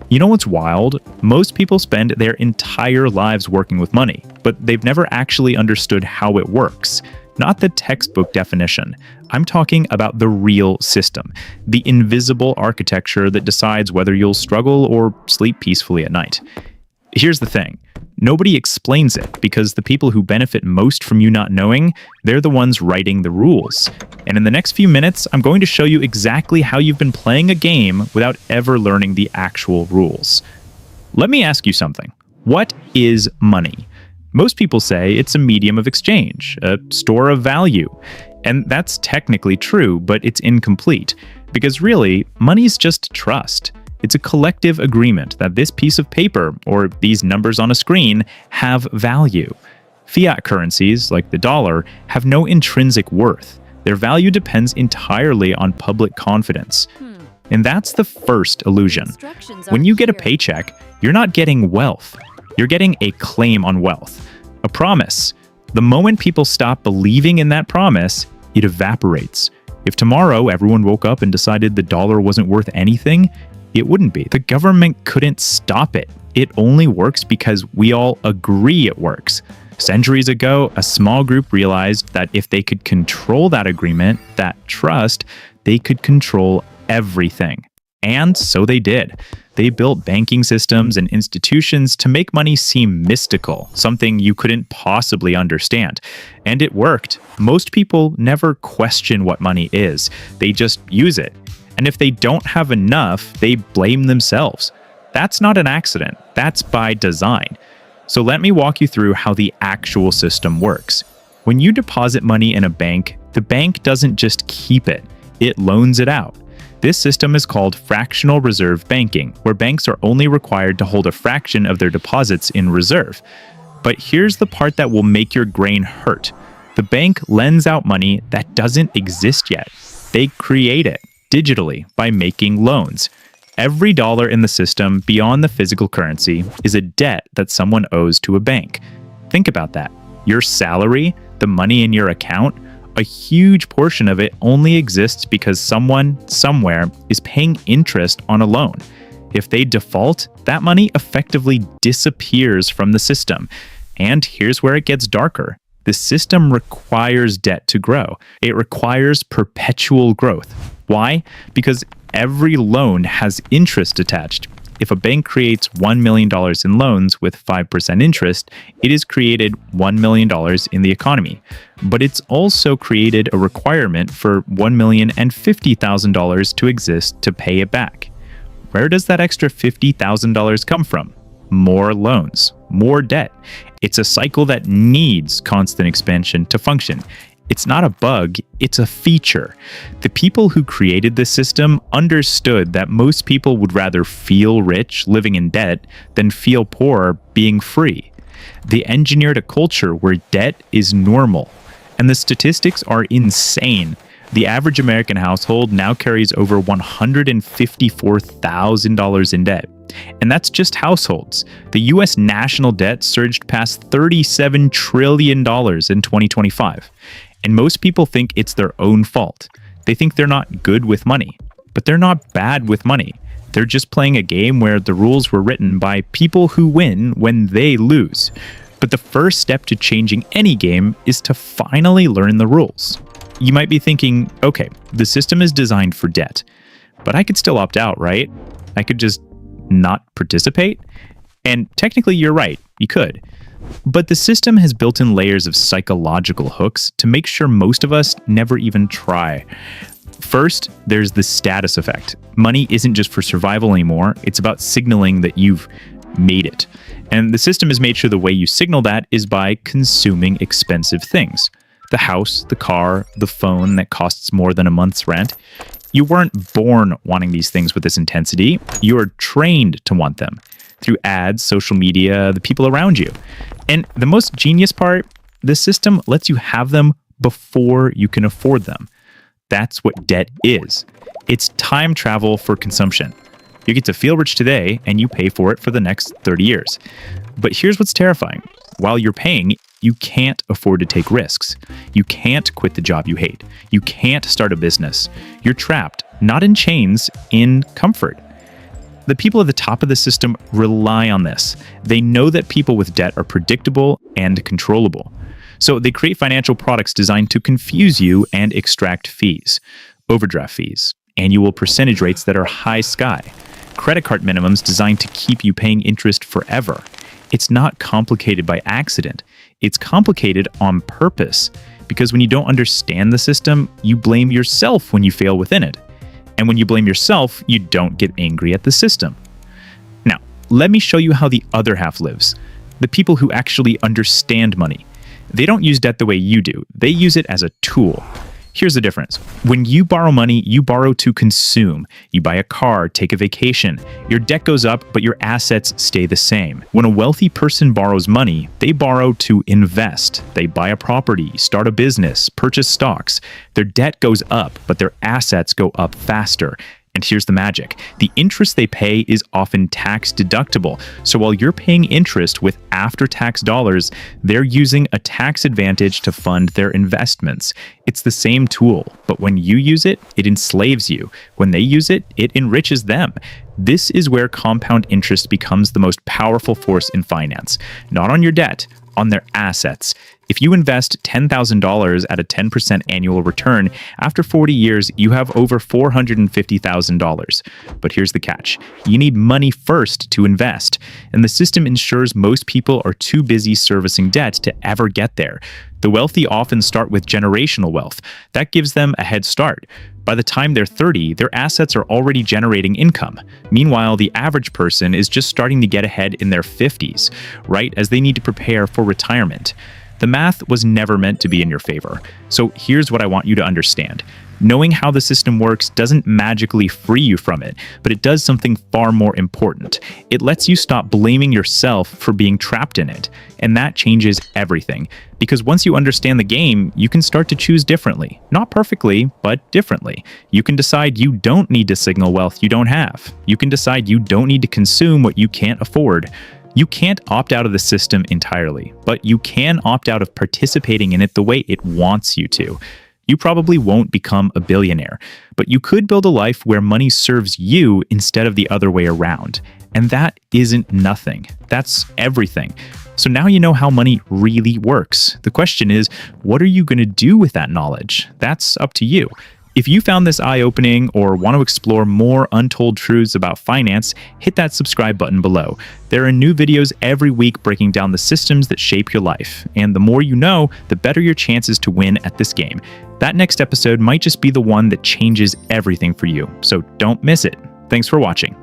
You know what's wild? Most people spend their entire lives working with money, but they've never actually understood how it works. Not the textbook definition. I'm talking about the real system, the invisible architecture that decides whether you'll struggle or sleep peacefully at night. Here's the thing. Nobody explains it because the people who benefit most from you not knowing, they're the ones writing the rules. And in the next few minutes, I'm going to show you exactly how you've been playing a game without ever learning the actual rules. Let me ask you something. What is money? Most people say it's a medium of exchange, a store of value. And that's technically true, but it's incomplete. Because really, money's just trust. It's a collective agreement that this piece of paper, or these numbers on a screen, have value. Fiat currencies, like the dollar, have no intrinsic worth. Their value depends entirely on public confidence. And that's the first illusion. When you get a paycheck, you're not getting wealth. You're getting a claim on wealth, a promise. The moment people stop believing in that promise, it evaporates. If tomorrow everyone woke up and decided the dollar wasn't worth anything, it wouldn't be. The government couldn't stop it. It only works because we all agree it works. Centuries ago, a small group realized that if they could control that agreement, that trust, they could control everything. And so they did. They built banking systems and institutions to make money seem mystical, something you couldn't possibly understand. And it worked. Most people never question what money is. They just use it. And if they don't have enough, they blame themselves. That's not an accident. That's by design. So let me walk you through how the actual system works. When you deposit money in a bank, the bank doesn't just keep it. It loans it out. This system is called fractional reserve banking, where banks are only required to hold a fraction of their deposits in reserve. But here's the part that will make your brain hurt. The bank lends out money that doesn't exist yet. They create it digitally by making loans. Every dollar in the system beyond the physical currency is a debt that someone owes to a bank. Think about that. Your salary, the money in your account, a huge portion of it only exists because someone, somewhere, is paying interest on a loan. If they default, that money effectively disappears from the system. And here's where it gets darker. The system requires debt to grow. It requires perpetual growth. Why? Because every loan has interest attached. If a bank creates $1 million in loans with 5% interest, it has created $1 million in the economy. But it's also created a requirement for $1,050,000 to exist to pay it back. Where does that extra $50,000 come from? More loans, more debt. It's a cycle that needs constant expansion to function. It's not a bug, it's a feature. The people who created this system understood that most people would rather feel rich living in debt than feel poor being free. They engineered a culture where debt is normal, and the statistics are insane. The average American household now carries over $154,000 in debt. And that's just households. The US national debt surged past $37 trillion in 2025. And most people think it's their own fault. They think they're not good with money. But they're not bad with money. They're just playing a game where the rules were written by people who win when they lose. But the first step to changing any game is to finally learn the rules. You might be thinking, okay, the system is designed for debt, but I could still opt out, right? I could just not participate? And technically you're right, you could. But the system has built-in layers of psychological hooks to make sure most of us never even try. First, there's the status effect. Money isn't just for survival anymore, it's about signaling that you've made it. And the system has made sure the way you signal that is by consuming expensive things. The house, the car, the phone that costs more than a month's rent. You weren't born wanting these things with this intensity. You are trained to want them through ads, social media, the people around you. And the most genius part, the system lets you have them before you can afford them. That's what debt is. It's time travel for consumption. You get to feel rich today and you pay for it for the next 30 years. But here's what's terrifying. While you're paying, you can't afford to take risks. You can't quit the job you hate. You can't start a business. You're trapped, not in chains, in comfort. The people at the top of the system rely on this. They know that people with debt are predictable and controllable. So they create financial products designed to confuse you and extract fees. Overdraft fees, annual percentage rates that are high sky, credit card minimums designed to keep you paying interest forever. It's not complicated by accident. It's complicated on purpose. Because when you don't understand the system, you blame yourself when you fail within it. And when you blame yourself, you don't get angry at the system. Now, let me show you how the other half lives. The people who actually understand money. They don't use debt the way you do. They use it as a tool. Here's the difference. When you borrow money, you borrow to consume. You buy a car, take a vacation. Your debt goes up, but your assets stay the same. When a wealthy person borrows money, they borrow to invest. They buy a property, start a business, purchase stocks. Their debt goes up, but their assets go up faster. And here's the magic. The interest they pay is often tax deductible. So while you're paying interest with after-tax dollars, they're using a tax advantage to fund their investments. It's the same tool, but when you use it, it enslaves you. When they use it, it enriches them. This is where compound interest becomes the most powerful force in finance. Not on your debt, on their assets. If you invest $10,000 at a 10% annual return, after 40 years, you have over $450,000. But here's the catch. You need money first to invest, and the system ensures most people are too busy servicing debt to ever get there. The wealthy often start with generational wealth. That gives them a head start. By the time they're 30, their assets are already generating income. Meanwhile, the average person is just starting to get ahead in their 50s, right as they need to prepare for retirement. The math was never meant to be in your favor. So here's what I want you to understand. Knowing how the system works doesn't magically free you from it, but it does something far more important. It lets you stop blaming yourself for being trapped in it. And that changes everything. Because once you understand the game, you can start to choose differently. Not perfectly, but differently. You can decide you don't need to signal wealth you don't have. You can decide you don't need to consume what you can't afford. You can't opt out of the system entirely, but you can opt out of participating in it the way it wants you to. You probably won't become a billionaire, but you could build a life where money serves you instead of the other way around. And that isn't nothing. That's everything. So now you know how money really works. The question is, what are you going to do with that knowledge? That's up to you. If you found this eye-opening or want to explore more untold truths about finance, hit that subscribe button below. There are new videos every week breaking down the systems that shape your life. And the more you know, the better your chances to win at this game. That next episode might just be the one that changes everything for you. So don't miss it. Thanks for watching.